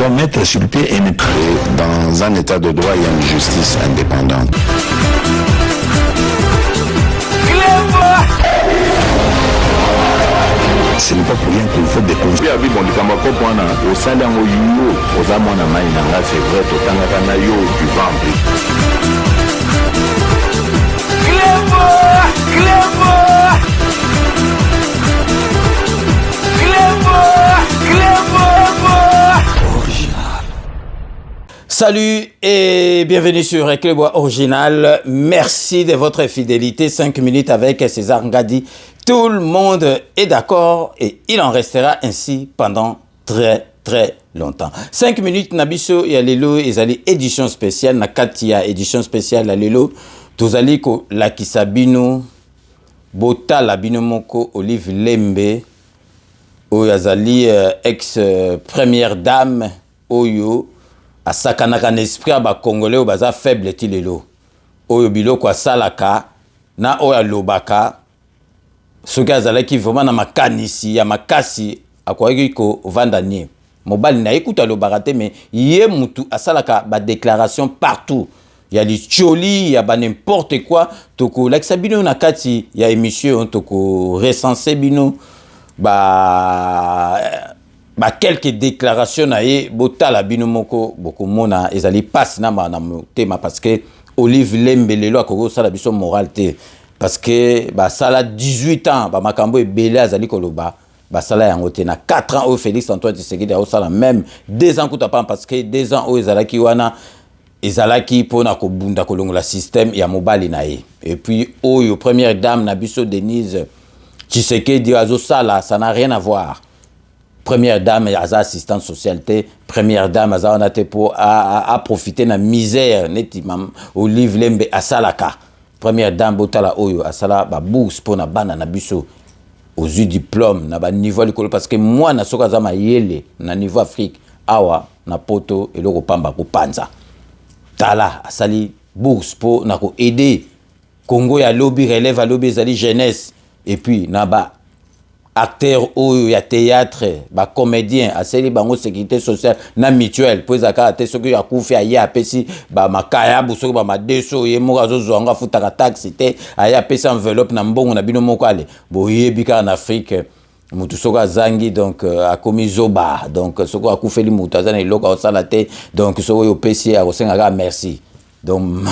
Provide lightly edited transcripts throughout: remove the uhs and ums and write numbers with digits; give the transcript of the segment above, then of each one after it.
doit mettre sur pied une dans un état de droit, il y a une justice indépendante. Ce n'est pas pour rien qu'il faut des conseils. Salut et bienvenue sur Ekleboa Original. Merci de votre fidélité. 5 minutes avec César Ngadi. Tout le monde est d'accord et il en restera ainsi pendant très longtemps. 5 minutes Nabiso et Alelo ezali édition spéciale na katia édition spéciale Alelo. Tozali ko la kisabino bota la bino moko Olive Lembe oyazali ex première dame oyo asakanaka na esprit ya bakongolais baza faible ti lelo oyo biloko asalaka na oyo alobaka soki azalaki vraiment na makanisi ya makasi akoki kovanda nie mobali na ekuta alobaka te mais ye mutu asalaka badéclaration partout ya licholi ya n'importe quoi tokolakisa bino na kati ya émission tokorecense bino quelques déclarations na ye botala bino moko bokomona ezali passe na motema parce que Olive Lembe lelo akoko sala biso moralité parce que sala 18 ans makambo ebele azali koloba sala yango te na 4 ans au Félix Antoine Tshisekedi au sala même 2 ans kuta parce que 2 ans au ezalaki wana ezalaki pona kobunda kolongola système ya mobali na ye et puis oyo première dame na biso Denise Tshisekedi azo sala ça n'a rien à voir. Première dame aza assistante sociale te première dame aza on a te pour à profiter na misère neti mam Olive Lembe asalaka première dame botala oyo asala ba bourse pour na bana na biso aux yeux diplôme na ba niveau likolo parce que moi na soka za mayele na niveau Afrique awa na poto eloko pamba ko panza tala asali bourse pour na ko aider Congo ya lobby relève à lobby zali jeunesse et puis na ba acteur ou ya théâtre ba comédien aseli bango sécurité sociale na mutuelle pour zaka te soki ya kufi aya apesi ba makaya busoki ba madeso ye moka zo zonga futaka taxi te aya apesi enveloppe na mbongo na bino moko ale boyebika en Afrique mutu soka zangi donc akomi zoba donc soko akufeli mutu azana eloko osala te donc soko yo pesi a osenga merci. Donc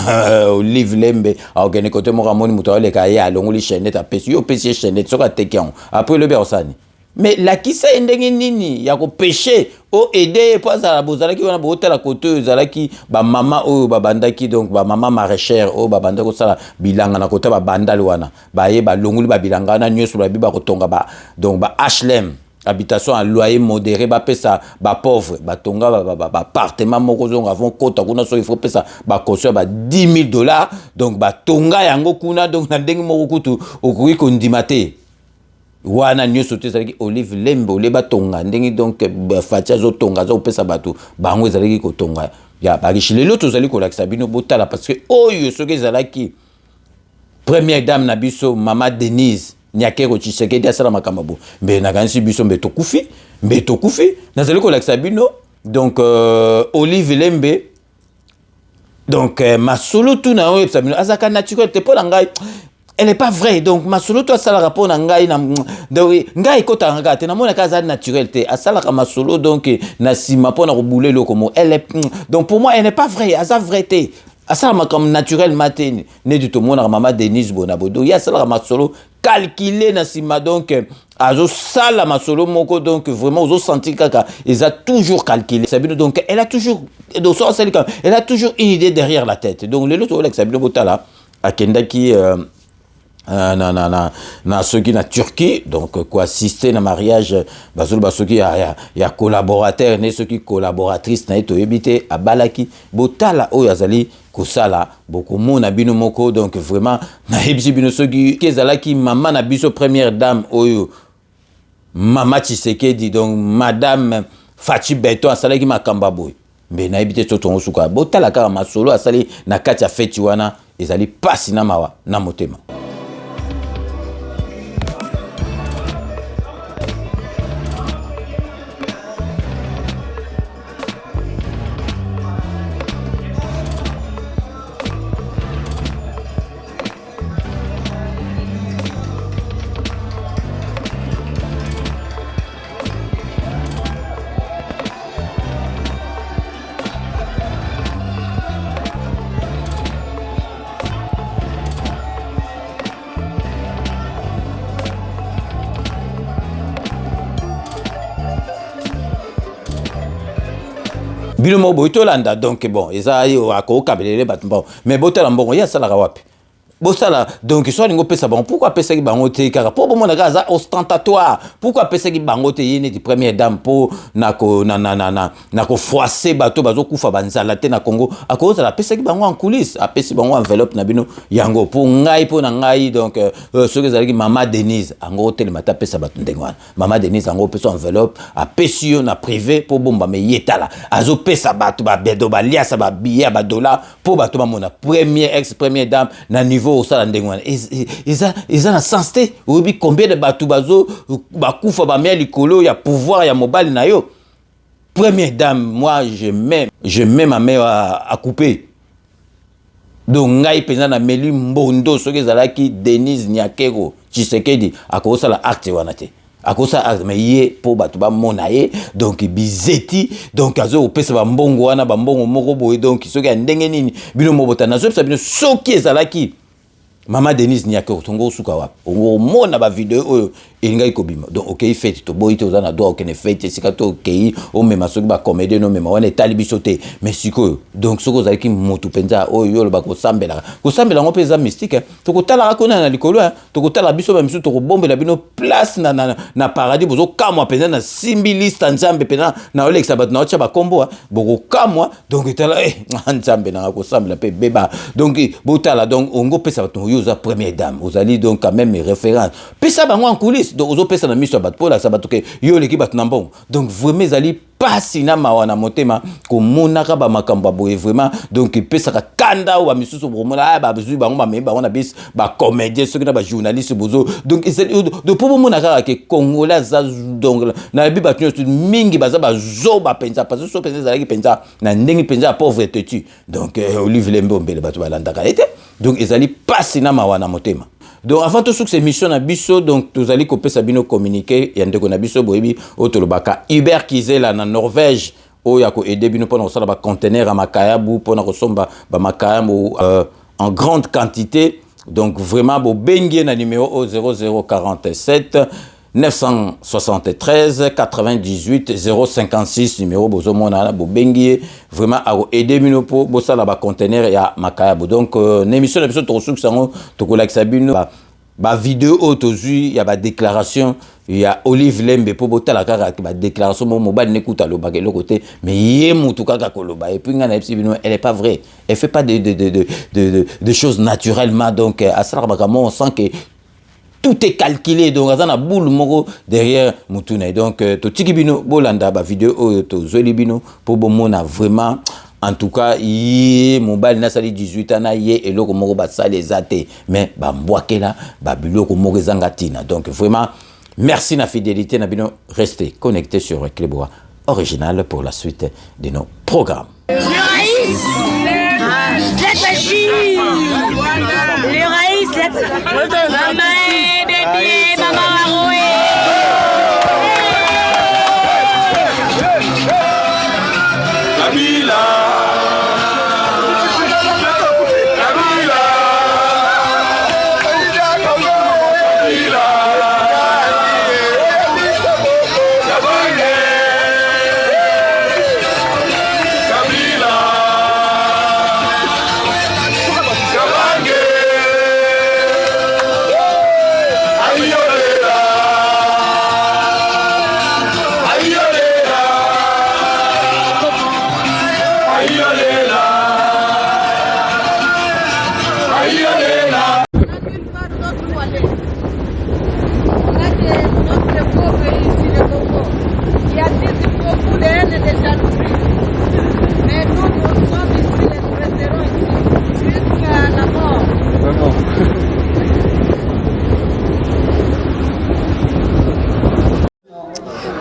Olive Lembe a organisé côté mon ramon muto le kaya longoli chaînette a pesi yo pesi chaînette soka tekion après le bersani mais la kisa ndenge nini ya ko péché o aider pas à la bozala ki wana bota la côté zalaki ba mama o ba bandaki donc ba mama maraîchère o ba bandako sala bilanga na côté ba bandali wana ba ye ba longoli ba bilanga na nyoso ba biba ko tonga ba donc ba HLM habitation à loyer modéré ba pesa ba pauvre ba tonga ba appartement moko zonga avant kota kuna so il faut pesa ba caution ba $10,000 donc ba tonga yango kuna donc na ndenge moko kutu okuki kondimate wana nyoso te zalaki Olive Lembe ole ba tonga ndenge donc fatia zo tonga zo pesa bato bango zalaki ko tonga ya ba riche lelo to zali ko lakisa bino botala parce que oyo soki zalaki première dame na biso mama Denise Nyakero Tshisekedi asala makamabo mbe na gansi biso mbe tokufi nazali ko lakisa bino donc Olive Lembe donc masolo tu na oyo sabino azaka naturel te pour ngai elle est pas vraie donc masolo tu asala rapport na ngai na donc ngai kota ngaka te na mona kaza naturel te asala ka masolo donc na sima pour na rouler le comme elle est donc pour moi elle n'est pas vraie asa vrai te asala comme naturel matin ne du tout mona mama Denise Bonabodo ya asala masolo calculé na sima donc azo sala masolo moko donc vraiment ozo sentir kaka ils a toujours calculé Sabino donc elle a toujours donc elle a toujours une idée derrière la tête donc le loto avec Sabino Botala akendaki na soki na Turquie donc quoi assister na mariage bazolo basoki ya collaborateur ne soki collaboratrice na eto ebité abalaki botala oyo azali kosala beaucoup mona bino moko donc vraiment na ebisi bino soki kezalaki mama na biso première dame oyo mama Tshisekedi donc madame Fachi Beto asalaki makamba boy mbe na ebité to tongo suka botala kaka masolo asali na kati ya feti wana ezali pasi na mawa na motema. bino mo boy tolanda donc bon eza yo akokabelele bato bon mais botala mbongo ya sala wapi bosala donc soit ningo pesa bon pourquoi pesa ki bango te kaka po bomona kaza ostentatoire pourquoi pesa ki bango te yene di première dame po nako nako froisser bato bazo kufa banzala te na Congo akoza la pesa ki bango en coulisses apesi bango enveloppe na bino yango po ngai po na ngai donc ce que zalaki mama Denise ango te le mata pesa bato ndengwana mama Denise ango pesa enveloppe apesi yo na privé po bomba me yetala azo pesa bato ba bedo ba liasa ba billet ba dollar po bato ba mona première dame na niveau au sala ndengwana ils na sens te obi combien de bato bazo bakufa ba mia likolo ya pouvoir ya mobile na yo première dame moi je mets ma mère à couper donc ngai penza na meli mbondo soki ezalaki Denise Nyakero Tshisekedi akosala acte wana te akosa acte mais ye po bato ba mona ye donc bizeti donc azo opesa ba mbongo wana ba mbongo moko boye donc soki ndenge nini bino mobota nazo pesa bino soki ezalaki Mama Denise Nyakero tongo suka wapi ongo mona ba video oyo elingai kobima donc okay fete to boy to zana droit okene fete sika to okay o mema soki ba comédien no mema wana etali biso te mais siko donc soko zalaki motu penza oyo lo ba ko sambela ngo peza mystique to ko tala ko na likolo to ko tala biso ba misu to ko bombela bino place na paradis bozo kamwa penza na simbi liste nzambe penza na Alexa bat na ocha ba kombo boko kamwa donc etala nzambe na ko sambela pe beba donc botala donc ongo pesa to yo za première dame vous allez donc quand même référence pesa bango en coulisses donc ozo pesa na miso bat pola sa batuke yo leki bat nambon donc vraiment zali pasi na mawana motema ko monaka ba makambo boye vraiment donc pesa ka kanda ou ba misusu bomona ba bezu bango ba memba on a bis ba comédien ceux qui na ba journaliste bozo donc de pour monaka ke congolais za donc na bi batu mingi baza ba zo ba penza parce que so penza zali penza na ndenge penza pauvreté tu donc Olive Lembo mbele batu balandaka été donc ezali pasi na mawana motema donc avant tout cette émission na biso donc tous allez copier sabino communiquer ya ndeko na biso boyebi otolobaka Hubert Kizela na Norvège o ya ko aider bino pona kosala ba conteneur à makayabu pona kosomba ba makayabu en grande quantité donc vraiment bo bengie na numéro 0047 973 98 056 numéro bozomona bo bengie vraiment a aider bino po bosala ba conteneur ya makayabu donc l'émission na biso to suk sango to ko lakisa bino ba vidéo autozui ya ba déclaration ya Olive Lembe po botala kaka ba déclaration mo mobile nekuta lo ba le côté mais yé mutu kaka koloba et puis ngana bino elle est pas vraie elle fait pas de choses naturellement donc à ça on sent que tout est calculé donc azana boule moko derrière mutuna donc to tikibino bolanda ba vidéo to zoli bino po bomona vraiment en tout cas yé mobile na sali 18 ans na yé eloko moko ba sali ezate mais ba mbwakela ba biloko moko zangatina donc vraiment merci na fidélité na bino restez connectés sur Clébois original pour la suite de nos programmes. Le raïs, maman bébé, maman Aroé.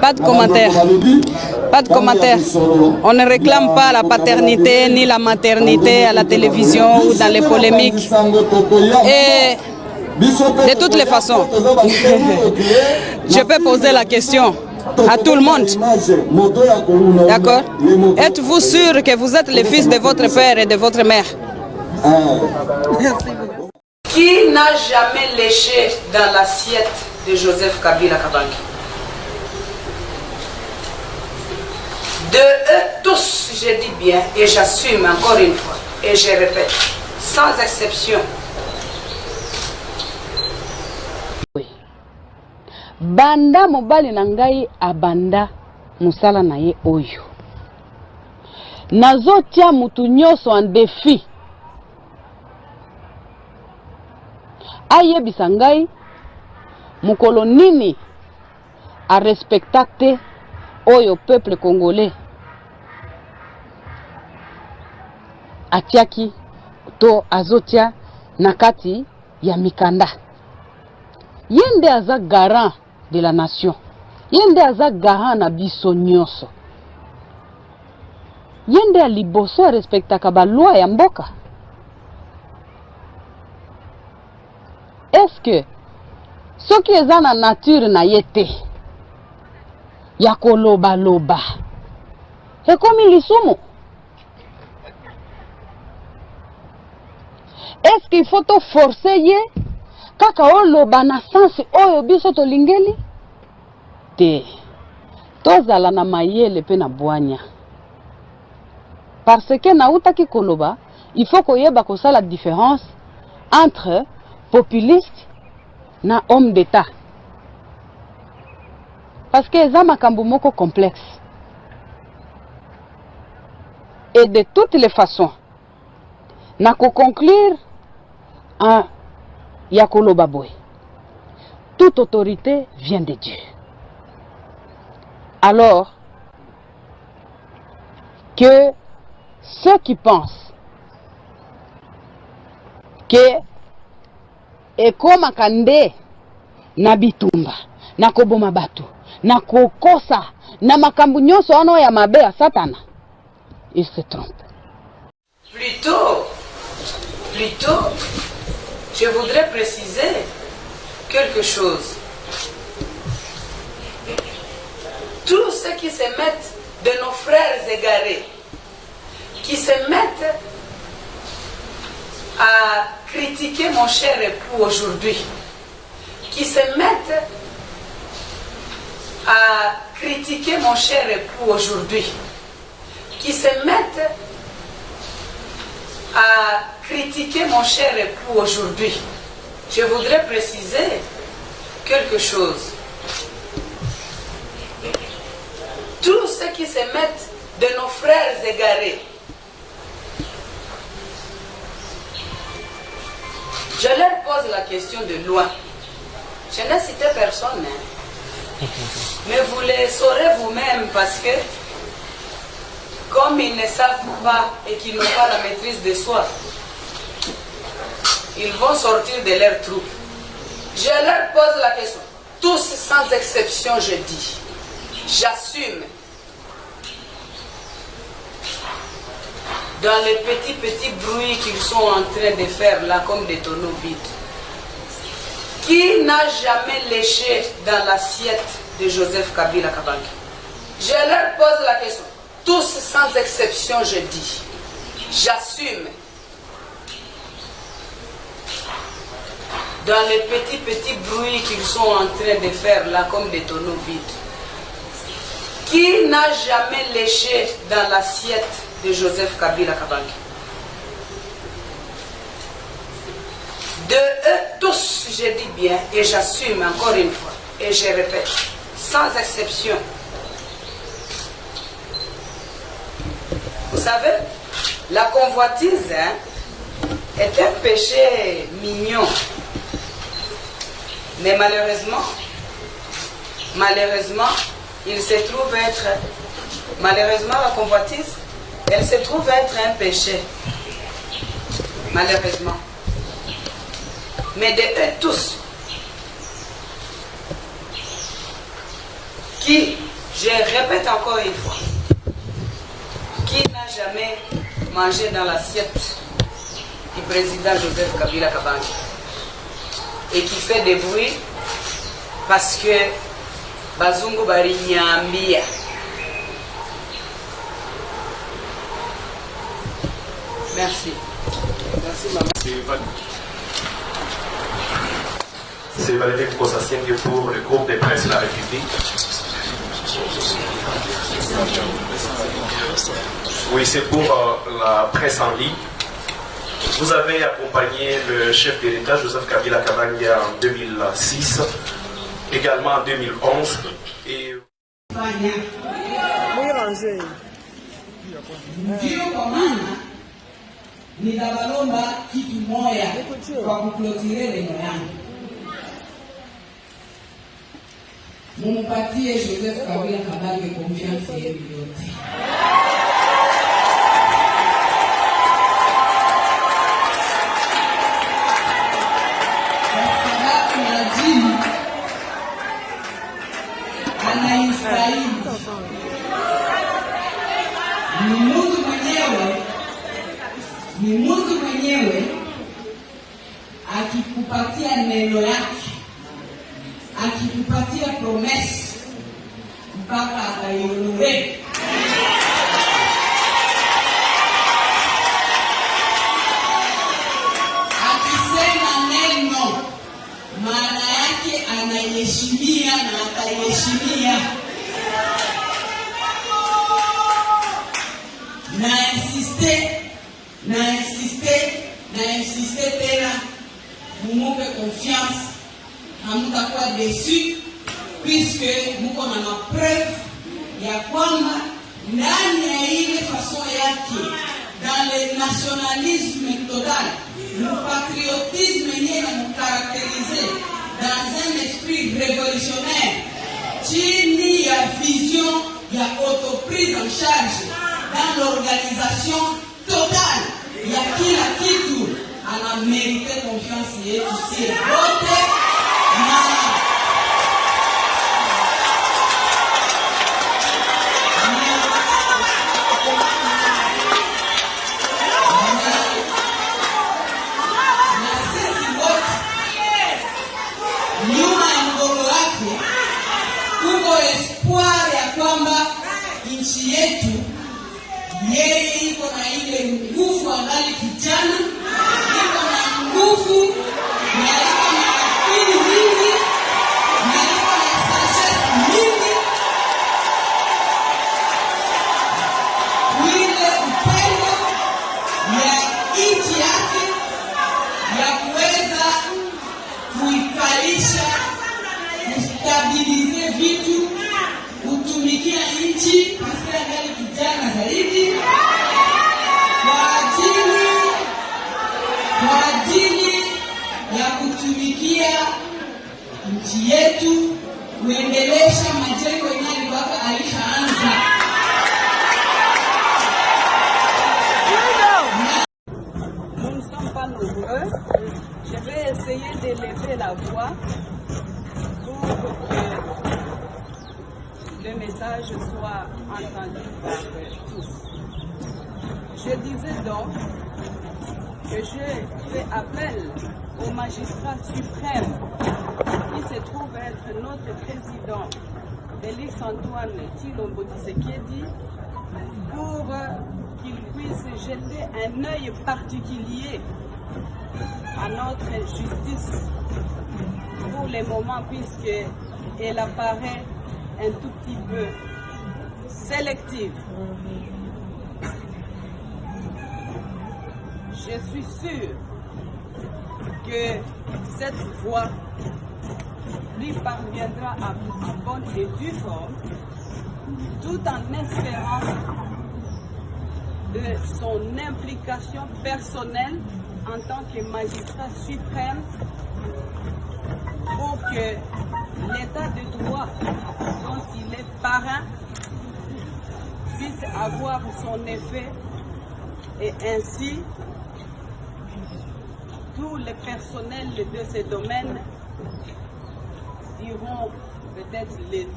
Pas de commentaire. Pas de commentaire. On ne réclame pas la paternité ni la maternité à la télévision ou dans les polémiques. Et de toutes les façons, je peux poser la question à tout le monde. D'accord? Êtes-vous sûr que vous êtes le fils de votre père et de votre mère? Qui n'a jamais léché dans l'assiette de Joseph Kabila Kabange? De eux tous, je dis bien, et j'assume encore une fois, et je répète, sans exception. Oui. Banda mobali nangai abanda musala na ye oyo. Nazotia mutu nyoso en défi. Ayebisa ngai mukolo nini a respectate oyo peuple congolais atiaki to azotia nakati ya mikanda. Yende aza garant de la nation. Yende aza garant na biso nyonso. Yende a liboso respectaka ba loi ya mboka. Est-ce que ce qui est dans la nature na yete ya koloba loba et comme il lisumu? Est-ce qu'il faut te forcer ye kaka oloba na sens oyo biso to lingeli te tozala na mayele pe na bwanya parce que na utaki koloba il faut koyeba kosa la différence entre populiste na homme d'état parce que eza makambo moko complexe et de toutes les façons na ko conclure en yakoloba boy. Toute autorité vient de Dieu. Alors que ceux qui pensent que ekoma kande na bitumba na koboma batu na kokosa na makambu nyonso ano ya mabe ya satana, ils se trompent. Plutôt, je voudrais préciser quelque chose. Tous ceux qui se mettent de nos frères égarés, qui se mettent à critiquer mon cher époux aujourd'hui, qui se mettent à critiquer mon cher époux aujourd'hui, qui se mettent à critiquer mon cher époux aujourd'hui, je voudrais préciser quelque chose. Tous ceux qui se mettent de nos frères égarés, je leur pose la question de loin. Je n'ai cité personne, hein. Mais vous les saurez vous-même parce que comme ils ne savent pas et qu'ils n'ont pas la maîtrise de soi, ils vont sortir de leur trou. Je leur pose la question. Tous sans exception, je dis. J'assume. Dans les petits bruits qu'ils sont en train de faire là comme des tonneaux vides. Qui n'a jamais léché dans l'assiette de Joseph Kabila Kabange? Je leur pose la question. Tous sans exception, je dis. J'assume. Dans les petits bruits qu'ils sont en train de faire là comme des tonneaux vides. Qui n'a jamais léché dans l'assiette de Joseph Kabila Kabange? De eux tous, je dis bien, et j'assume encore une fois, et je répète, sans exception. Vous savez, la convoitise est un péché mignon. Mais malheureusement, il se trouve être, malheureusement la convoitise, elle se trouve être un péché. Malheureusement. Mais de eux tous, qui, je répète encore une fois, qui n'a jamais mangé dans l'assiette du président Joseph Kabila Kabange et qui fait des bruits parce que Bazungu Barinyambia. Merci. Merci maman. C'est Valérie Kosassienge pour le groupe de presse La République. Oui, c'est pour la presse en ligne. Vous avez accompagné le chef de l'État, Joseph Kabila Kabange, en 2006, également en 2011. Et... Ndio kwa maana nitabalomba kitu moya kwa kuklotire neno yangu. Mumpatie Joseph Kabila Kabange confiance yenu yote. Kwa sababu najini anaistahili. Ni Mungu mwenyewe akikupatia neno yake, akikupatia promise mpaka ataiolore. Akisema neno, maana yake anaiheshimia na ataiheshimia. Na insiste tena, mumupe confiance, hamutakuwa déçu, puisque muko na mapreuve ya kwamba ndani ya ile façon yake, dans le nationalisme total, le patriotisme yenye na mukarakterize dans un esprit révolutionnaire, chini ya vision ya autoprise en charge dans l'organisation totale ya kila kitu, ana mérité confiance yetu sie wote. Na sisi wote nyuma ya mgongo wake kuko espoir ya kwamba nchi yetu yeye iko na ile nguvu angali kijana, iko na nguvu na iko na akili nyingi na iko na sagesse nyingi, ile upendo ya nchi yake ya kuweza kuikalisha, kustabilize vitu, kutumikia nchi hasa angali kijana zaidi, kwa ajili ya kutumikia nchi yetu, kuendelesha majengo yenyewe mpaka alishaanza. Nous ne sommes pas nombreux. Je vais essayer d'élever la voix pour que le message soit entendu par tous. Je disais donc que je fais appel au magistrat suprême qui se trouve être notre président, Félix Antoine Tshilombo Tshisekedi, pour qu'il puisse jeter un œil particulier à notre justice pour le moment, puisqu'elle apparaît un tout petit peu sélective. Je suis sûr que cette voix lui parviendra à bonne et due forme, tout en espérant de son implication personnelle en tant que magistrat suprême pour que l'état de droit dont il est parrain puisse avoir son effet, et ainsi tous les personnels de ce domaine diront peut-être les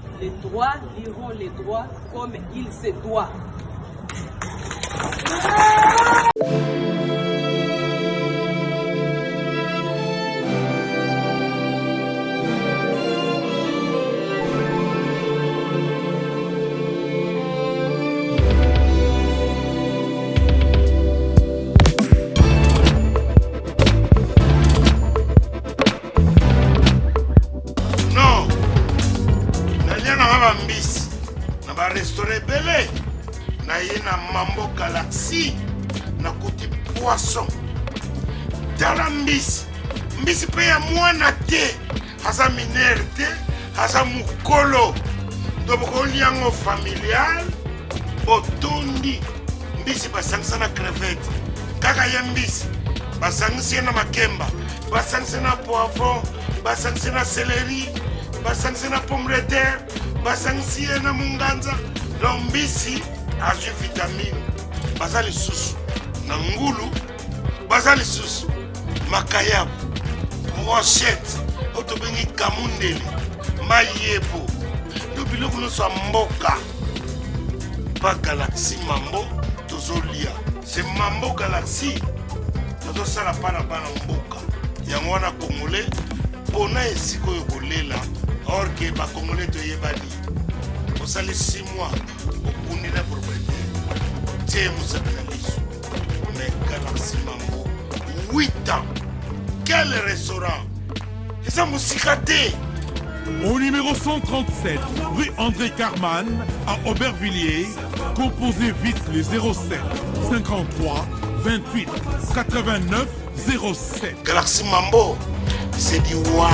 droits, diront les droits comme il se doit. Restaurant belé na ye na nakoki nakoki poisson tala mbisi mbisi mpe ya mwana te aza minere te aza mokolo tobokoli yango familial botondi mbisi basangisa na crevette kaka ye mbisi basangisi ye na makemba basangisi na poivron basangisi na céleri basangisi na pomme de terre basangisi ye na munganza donc mbisi azwi vitamine baza lisusu na ngulu baza lisusu makayabu brochette oyo tobengi kamundele mayebo to biloko nyonso ya mboka pa galaxie mambo tozolia se mambo galaxie tozosala mpa na bana mboka yango wana congolais mpona esika oyo kolela or ke bacongolais toyebani osali 6 mois okundi na propriétaire tie mosapi na liso mais galaxie mambo 8 ans quel restaurant eza mosika te. Au numéro 137, rue André Carman, à Aubervilliers, composez vite le 07 53 28 89 07. Galaxie Mambo, c'est du wow.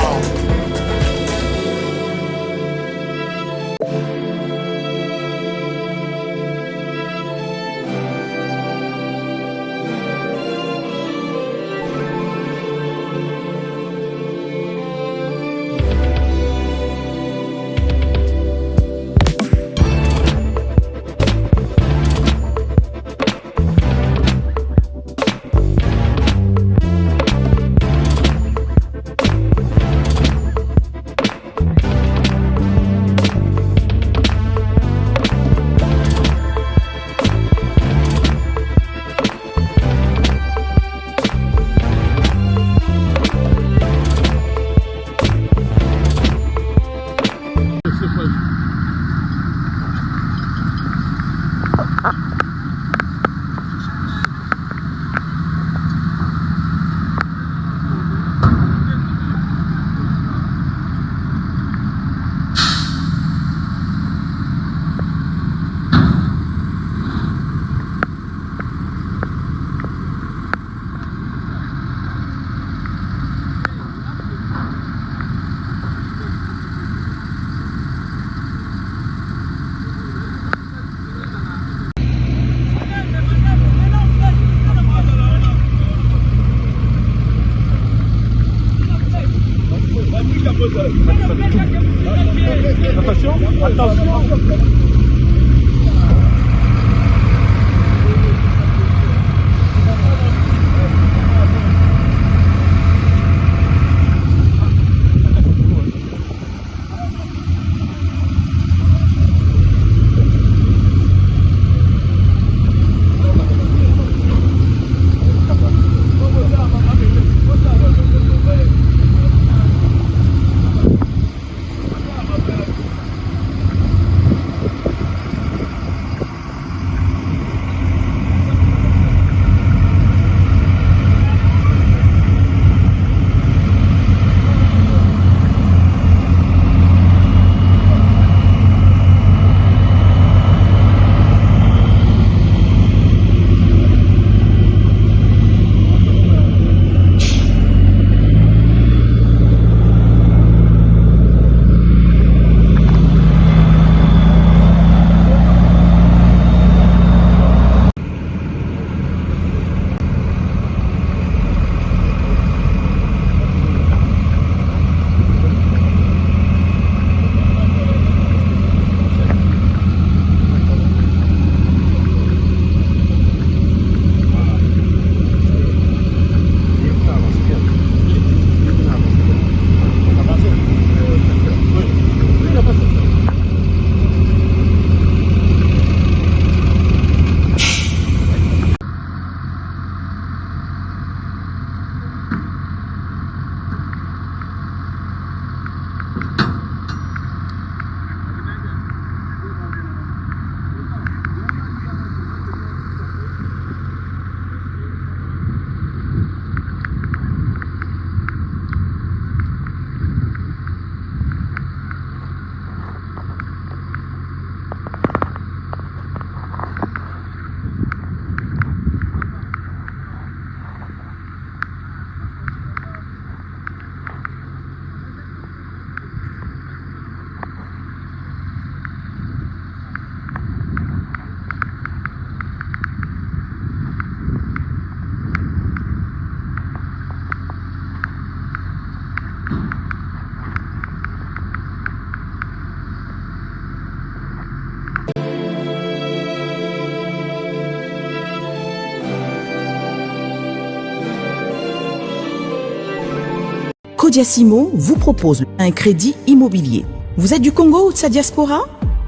Codiasimo vous propose un crédit immobilier. Vous êtes du Congo ou de sa diaspora?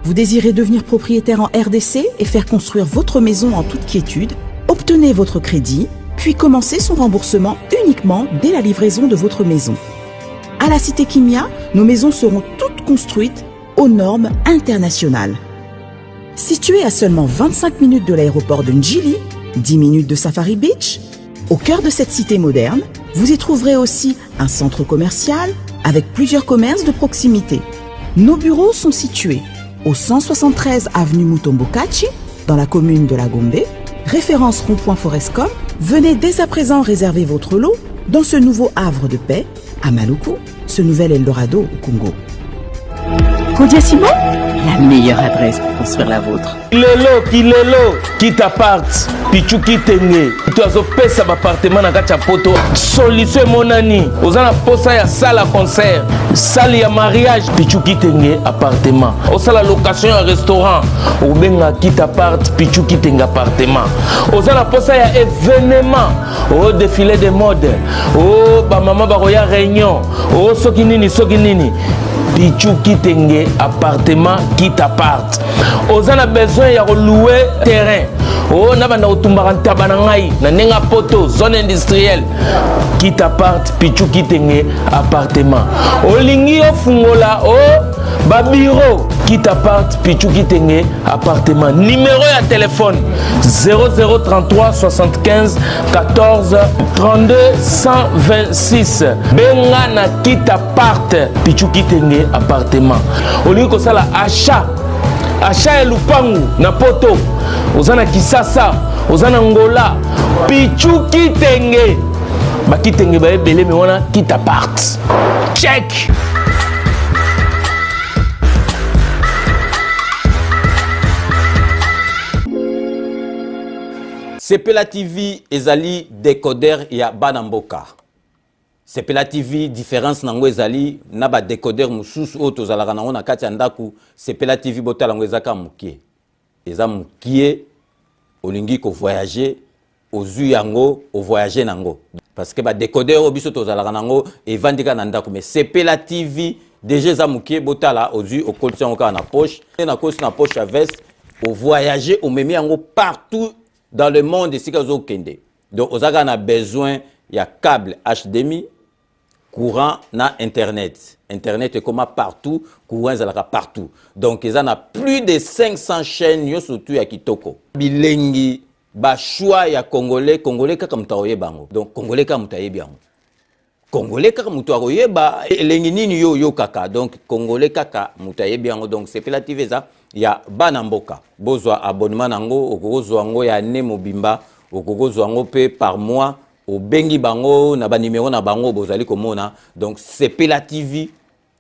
Vous désirez devenir propriétaire en RDC et faire construire votre maison en toute quiétude? Obtenez votre crédit, puis commencez son remboursement uniquement dès la livraison de votre maison. À la Cité Kimia, nos maisons seront toutes construites aux normes internationales. Située à seulement 25 minutes de l'aéroport de Njili, 10 minutes de Safari Beach, au cœur de cette cité moderne, vous y trouverez aussi un centre commercial avec plusieurs commerces de proximité. Nos bureaux sont situés au 173 avenue Mutombokachi, dans la commune de La Gombe, référence rond-point Forescom. Venez dès à présent réserver votre lot dans ce nouveau havre de paix à Maluku, ce nouvel Eldorado au Congo. Codiasimo, la meilleure adresse pour construire la vôtre. Kilelo, qui t'apparte, pichu qui tenge, tu as opé appartement na kati ya poto, solution monani, ozana posa ya salle à concert, salle ya mariage, pichu qui tenge appartement, osala location ya restaurant, obenga qui t'apparte, pichu qui tenge appartement, ozana posa ya événement, o défilé de mode, o ba mama ba roya réunion, o soki nini. Pichu Kitenge appartement qui t'apparte. Aux a besoin de louer terrain. Oh, na banda utumbaka ntaba ngai na nenga poto zone industrielle qui t'apparte. Pichu Kitenge appartement. Olingi ofungola o ba bureau qui t'apparte. Pichu Kitenge appartement. Numéro ya téléphone 0033 75 14 32 126. Benga na qui t'apparte. Pichu Kitenge appartement. Olingi ko sala achat ya lupangu na poto. Ozana Kisasa, ozana Ngola, Pichu Kitenge. Ba Kitenge ba ebele me wana qui t'apparte. Check. Sepela TV ezali décodeur ya Banamboka. Sepela TV différence nango ezali na ba décodeur mususu o tozalaka nango na kati ya ndaku. Sepela TV botala ngo ezaka mukie. Eza mukie olingi ko voyager ozu yango o voyager nango. Parce que ba décodeur o biso tozalaka nango evandika na ndaku mais Sepela TV déjà eza mukie botala ozu o kolisa ngo na poche na kosi na poche à veste o voyager o memi yango partout dans le monde ici kazo kende. Donc ozaka na besoin ya câble HDMI courant na internet. Internet est comme partout, courant est partout. Donc ils en a plus de 500 chaînes yo surtout ya kitoko. Bilengi ba choix ya congolais kaka mutaoye bango. Donc congolais kaka mutaye biango. Congolais kaka mutaoye ba elengi nini yo kaka. Donc congolais kaka mutaye biango. Donc c'est Sepela TV ça ya Banamboka. Bozwa abonnement nango okozwa ngo ya ne mobimba okozwa ngo pe par mois. Au bengi bango na ba numéro na bango bozali komona. Donc Sepela TV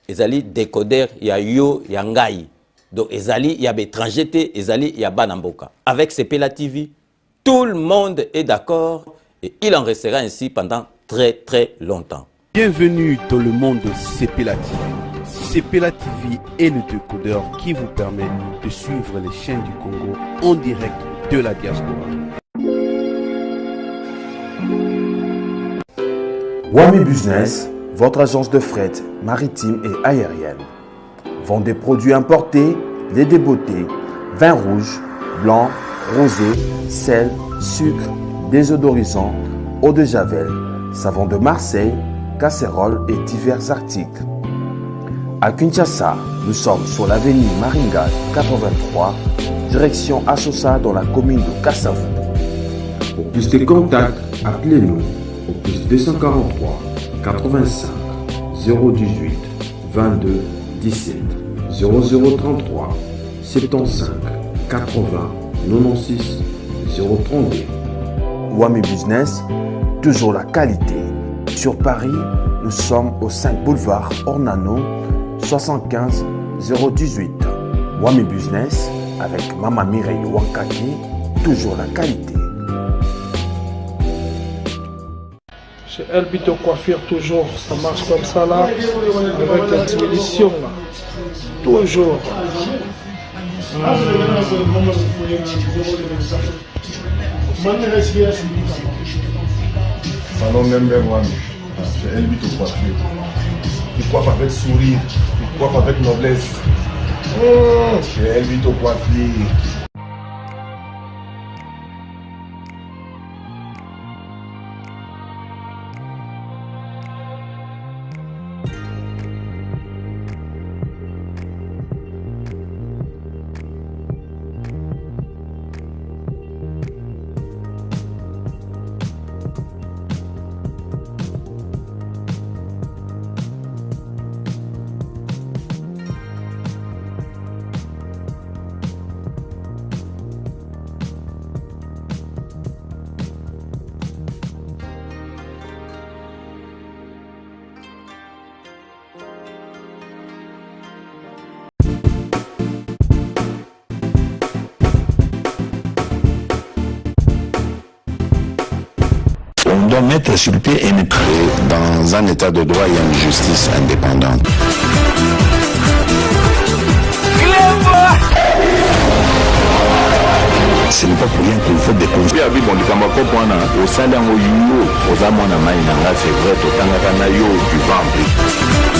ezali décodeur ya yo ya ngai. Donc ezali ya étranger te ezali ya Banamboka. Avec Sepela TV tout le monde est d'accord et il en restera ainsi pendant très longtemps. Bienvenue dans le monde de Sepela TV. Sepela TV est le décodeur qui vous permet de suivre les chaînes du Congo en direct de la diaspora. Wami Business, votre agence de fret maritime et aérienne. Vend des produits importés, lait de beauté, vin rouge, blanc, rosé, sel, sucre, désodorisant, eau de javel, savon de Marseille, casseroles et divers articles. À Kinshasa, nous sommes sur l'avenue Maringa 83, direction Assosa dans la commune de Kassavu. Pour plus de contacts, appelez-nous au plus 243 85 018 22 17 0033 75 80 96 032. Wami Business, toujours la qualité. Sur Paris, nous sommes au 5 boulevard Ornano 75 018. Wami Business avec Mama Mireille Wankaki, toujours la qualité. Chez Elbito Coiffure, toujours, ça marche comme ça là, avec la expédition là. Toujours. Salon Member One, chez Elbito Coiffure. coiffe avec sourire, tu coiffes avec noblesse. Elle vit au coiffure. On doit mettre sur pied une créer dans un état de droit et une justice indépendante. Ce n'est pas pour rien qu'il faut des conseils. C'est vrai, tu vends.